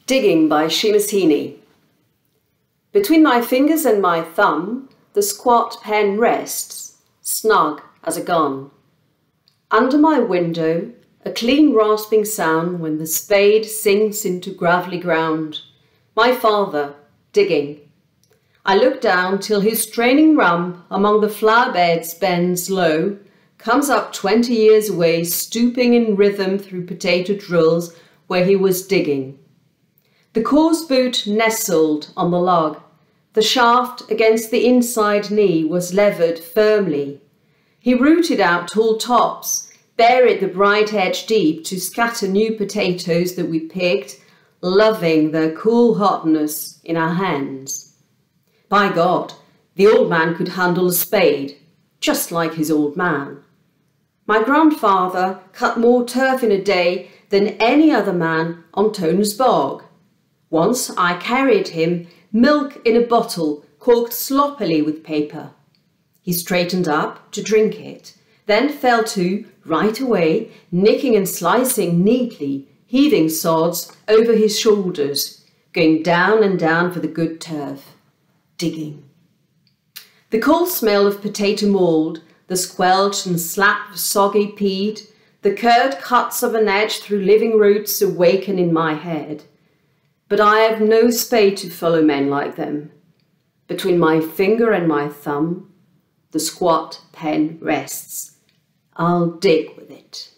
Digging by Seamus Heaney. Between my fingers and my thumb, the squat pen rests, snug as a gun. Under my window, a clean rasping sound when the spade sinks into gravelly ground. My father, digging. I look down till his straining rump among the flower beds bends low, comes up 20 years away, stooping in rhythm through potato drills where he was digging. The coarse boot nestled on the log. The shaft against the inside knee was levered firmly. He rooted out tall tops, buried the bright edge deep to scatter new potatoes that we picked, loving their cool hotness in our hands. By God, the old man could handle a spade, just like his old man. My grandfather cut more turf in a day than any other man on Tone's bog. Once I carried him milk in a bottle corked sloppily with paper. He straightened up to drink it, then fell to right away, nicking and slicing neatly, heaving sods over his shoulders, going down and down for the good turf, digging. The cold smell of potato mould, the squelch and slap of soggy peat, the curved cuts of an edge through living roots awaken in my head. But I have no spade to follow men like them. Between my finger and my thumb, the squat pen rests. I'll dig with it.